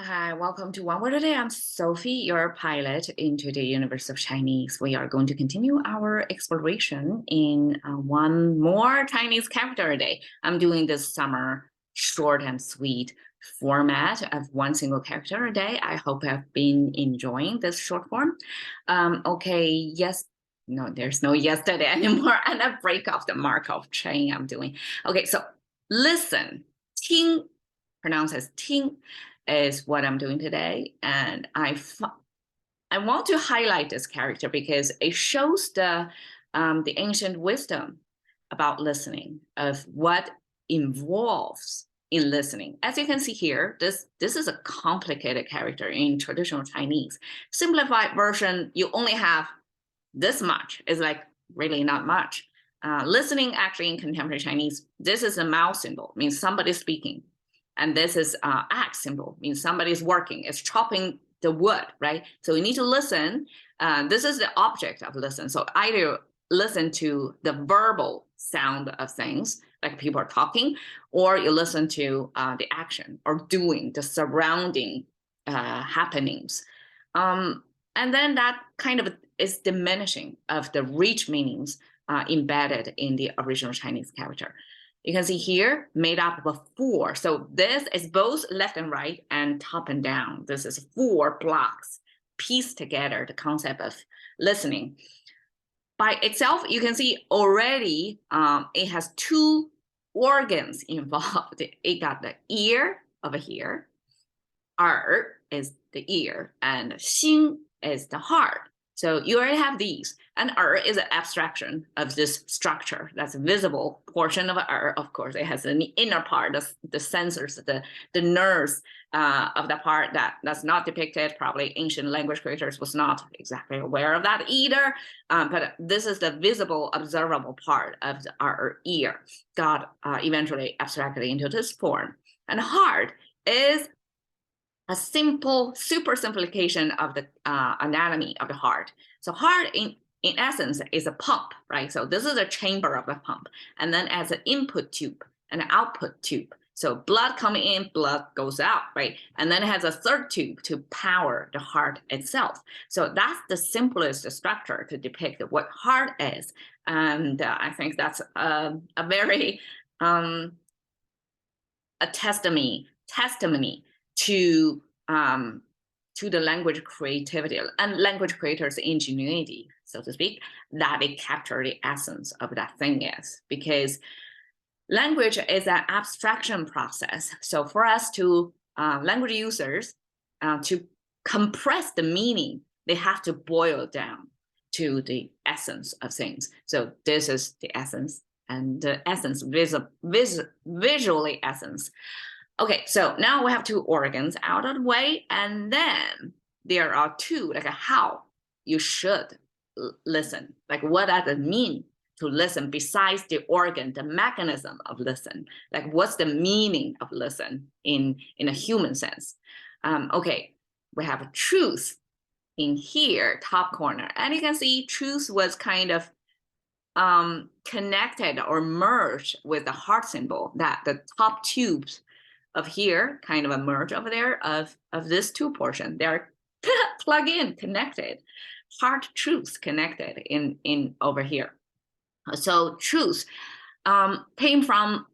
Hi, welcome to One Word a Day. I'm Sophie, your pilot into the universe of Chinese. We are going to continue our exploration in one more Chinese character a day. I'm doing this summer short and sweet format of one single character a day. I hope I've been enjoying this short form. No, there's no yesterday anymore, and I break off the Markov chain I'm doing. Okay, so listen, 听, pronounced as 听. Is what I'm doing today. And I want to highlight this character because it shows the ancient wisdom about listening, of what involves in listening. As you can see here, this is a complicated character in traditional Chinese. Simplified version, you only have this much. It's like really not much. Listening actually in contemporary Chinese, this is a mouth symbol, means somebody's speaking. And this is axe symbol, means somebody's working, it's chopping the wood, right? So you need to listen. This is the object of listen. So either listen to the verbal sound of things, like people are talking, or you listen to the action or doing, the surrounding happenings. And then that kind of is diminishing of the rich meanings embedded in the original Chinese character. You can see here, made up of four. So this is both left and right and top and down. This is four blocks pieced together, the concept of listening. By itself, you can see already it has two organs involved. It got the ear over here. 耳 is the ear, and 心 is the heart. So you already have these. And 耳 is an abstraction of this structure. That's a visible portion of 耳. Of course, it has an inner part, the sensors, the nerves of the part that's not depicted. Probably ancient language creators was not exactly aware of that either. But this is the visible, observable part of our ear, got eventually abstracted into this form. And heart is a simple super simplification of the anatomy of the heart. So heart in essence is a pump, right? So this is a chamber of a pump, and then as an input tube and an output tube. So blood coming in, blood goes out, right? And then it has a third tube to power the heart itself. So that's the simplest structure to depict what heart is. And I think that's a very a testimony to the language creativity and language creators' ingenuity, so to speak, that they capture the essence of that thing is. Because language is an abstraction process. So for us to, language users, to compress the meaning, they have to boil down to the essence of things. So this is the essence, and the essence, visually essence. Okay, so now we have two organs out of the way, and then there are two, like how you should listen. Like what does it mean to listen besides the organ, the mechanism of listen? Like what's the meaning of listen in a human sense? Okay, we have a truth in here, top corner. And you can see truth was kind of connected or merged with the heart symbol, that the top tubes of here kind of a merge over there of this two portion. They're plug in, connected, heart truth connected in over here. So truth came from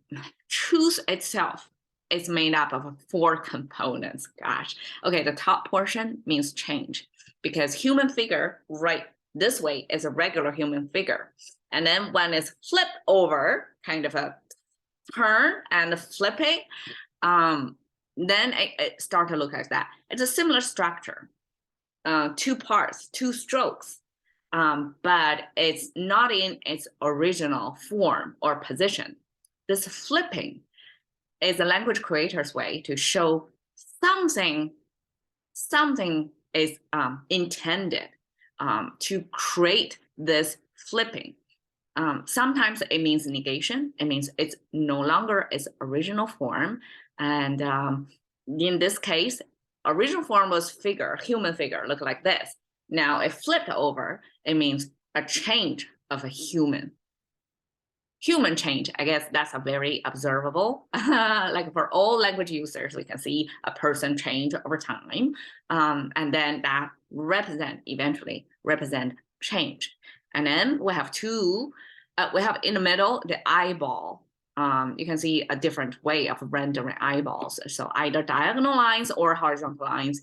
truth itself. It's made up of four components. Gosh, okay, the top portion means change, because human figure right this way is a regular human figure, and then when it's flipped over, kind of a turn and flipping, then it start to look like that. It's a similar structure, two parts, two strokes, but it's not in its original form or position. This flipping is a language creator's way to show something is intended to create this flipping. Sometimes it means negation. It means it's no longer its original form. And in this case, original form was figure, human figure, look like this. Now it flipped over, it means a change of a human. human change, I guess that's a very observable. Like for all language users, we can see a person change over time. And then that eventually represent change. And then we have we have in the middle, the eyeball. You can see a different way of rendering eyeballs. So either diagonal lines or horizontal lines.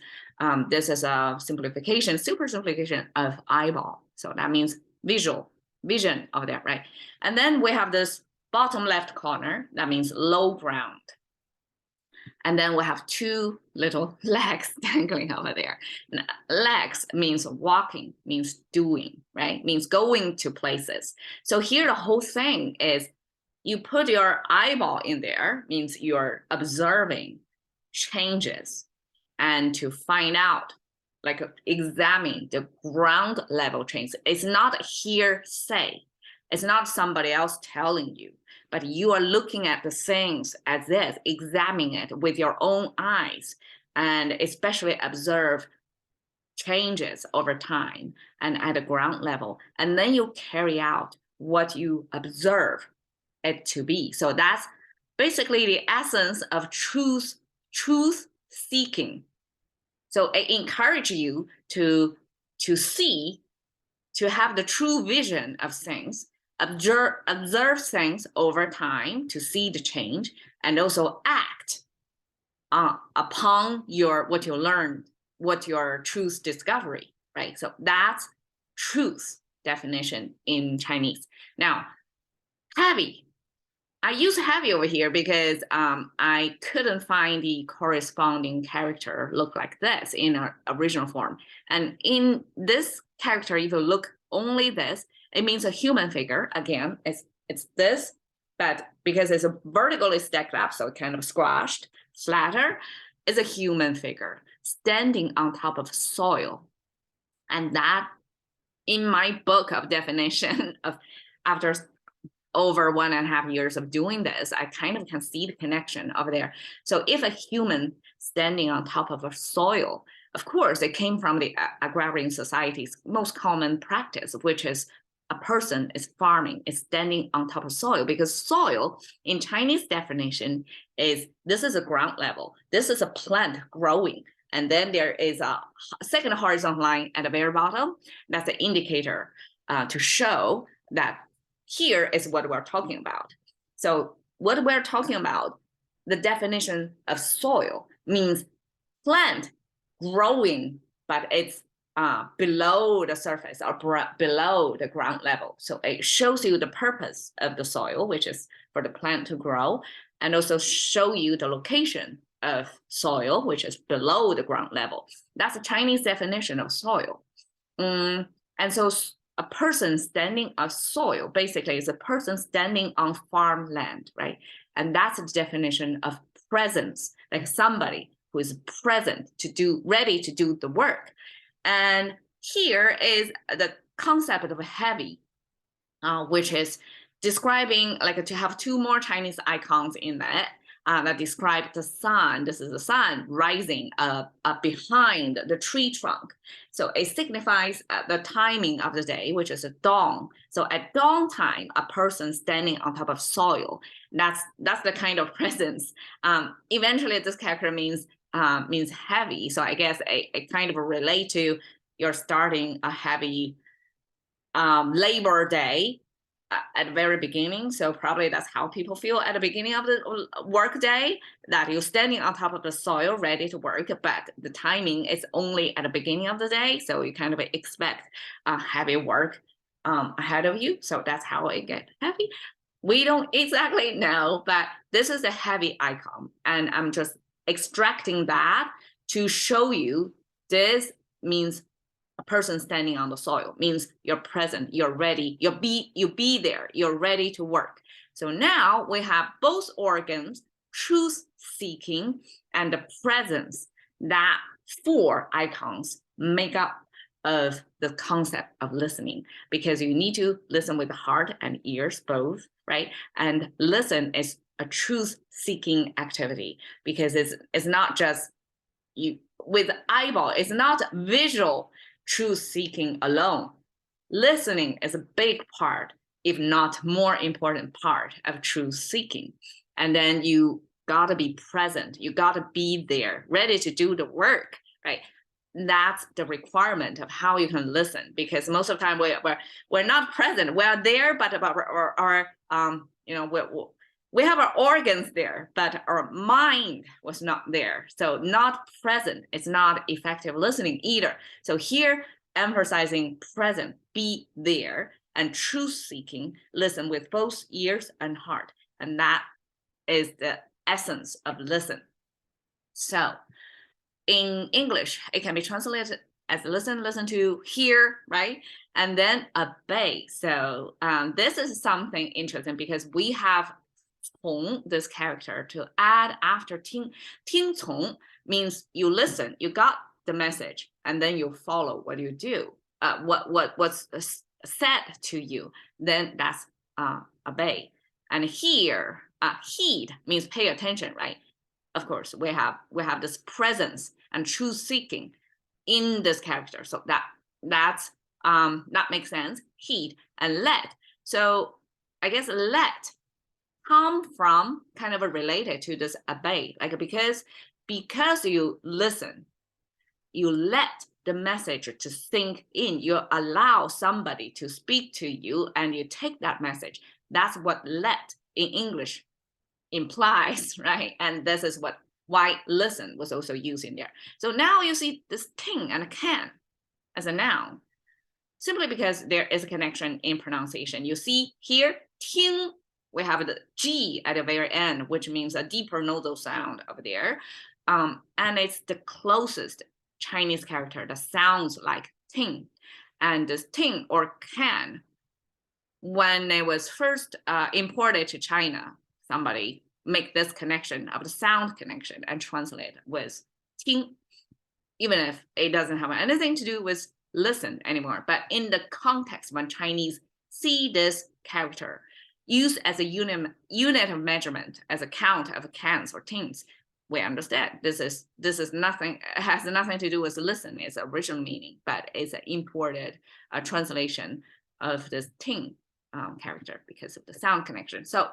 This is a simplification, super simplification of eyeball. So that means vision of that, right? And then we have this bottom left corner, that means low ground. And then we have two little legs dangling over there. Legs means walking, means doing, right? Means going to places. So here the whole thing is you put your eyeball in there, means you're observing changes and to find out, like examine the ground level change. It's not hearsay. It's not somebody else telling you, but you are looking at the things as this, examining it with your own eyes, and especially observe changes over time and at a ground level. And then you carry out what you observe it to be. So that's basically the essence of truth seeking. So I encourage you to see, to have the true vision of things, observe things over time to see the change, and also act upon what you learned, what your truth discovery, right? So that's truth definition in Chinese. Now, heavy. I use heavy over here because I couldn't find the corresponding character look like this in our original form. And in this character, if you look only this, it means a human figure. Again, it's this, but because it's a vertically stacked up, so kind of squashed, flatter, is a human figure standing on top of soil. And that, in my book of definition of after over 1.5 years of doing this, I kind of can see the connection over there. So if a human standing on top of a soil, of course, it came from the agrarian society's most common practice, which is a person is farming, is standing on top of soil, because soil in Chinese definition is, this is a ground level. This is a plant growing. And then there is a second horizontal line at the very bottom. That's an indicator to show that here is what we're talking about. So what we're talking about, the definition of soil means plant growing, but it's below the surface or below the ground level. So it shows you the purpose of the soil, which is for the plant to grow, and also show you the location of soil, which is below the ground level. That's a Chinese definition of soil. And so a person standing on soil basically is a person standing on farmland, right? And that's a definition of presence, like somebody who is present ready to do the work. And here is the concept of heavy, which is describing, like, to have two more Chinese icons in that describe the sun. This is the sun rising up behind the tree trunk. So it signifies the timing of the day, which is a dawn. So at dawn time, a person standing on top of soil, that's the kind of presence. Eventually, this character means heavy. So I guess it kind of relate to you're starting a heavy labor day at the very beginning. So probably that's how people feel at the beginning of the work day, that you're standing on top of the soil ready to work, but the timing is only at the beginning of the day. So you kind of expect heavy work ahead of you. So that's how it gets heavy. We don't exactly know, but this is a heavy icon. And I'm just extracting that to show you this means a person standing on the soil, means you're present, you're ready, you be there, you're ready to work. So now we have both organs, truth seeking and the presence. That four icons make up of the concept of listening, because you need to listen with the heart and ears both, right? And listen is a truth seeking activity, because it's not just you with eyeball, it's not visual truth seeking alone. Listening is a big part if not more important part of truth seeking. And then you gotta be present. You gotta be there, ready to do the work, right? That's the requirement of how you can listen, because most of the time we're not present. We're there, but our we have our organs there, but our mind was not there. So not present, it's not effective listening either. So here, emphasizing present, be there, and truth seeking, listen with both ears and heart. And that is the essence of listen. So in English, it can be translated as listen to, hear, right? And then obey. So this is something interesting because we have 从 this character to add after 听. 听从 means you listen, you got the message, and then you follow what you do, what's said to you. Then that's obey. And here, heed means pay attention, right? Of course, we have this presence and truth seeking in this character, so that makes sense. Heed and let. So I guess let come from kind of related to this obey, like because you listen, you let the message to sink in, you allow somebody to speak to you and you take that message. That's what let in English implies, right? And this is why listen was also used in there. So now you see this ting and can as a noun, simply because there is a connection in pronunciation. You see here, ting, we have the G at the very end, which means a deeper nasal sound over there. And it's the closest Chinese character that sounds like ting. And this ting or can, when it was first imported to China, somebody make this connection of the sound connection and translate with ting, even if it doesn't have anything to do with listen anymore. But in the context, when Chinese see this character used as a unit of measurement, as a count of cans or tings, we understand this is nothing, has nothing to do with listen, its original meaning, but it's an imported translation of this ting character because of the sound connection. So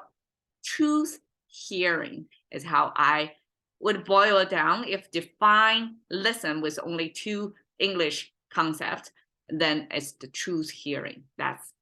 truth hearing is how I would boil it down. If define listen with only two English concepts, then it's the truth hearing. That's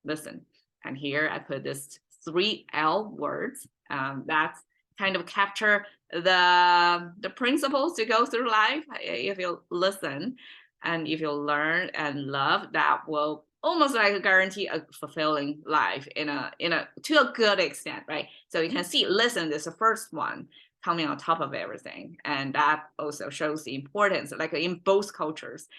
listen. And here I put this 3L words. That's kind of capture the principles to go through life. If you listen and if you learn and love, that will almost like guarantee a fulfilling life to a good extent, right? So you can see listen is the first one coming on top of everything. And that also shows the importance, like in both cultures,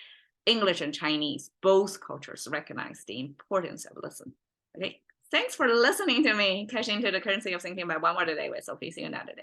English and Chinese, both cultures recognize the importance of listen. Okay, thanks for listening to me, Cash into the Currency of Thinking by One Word a Day with Sophie. See you another day.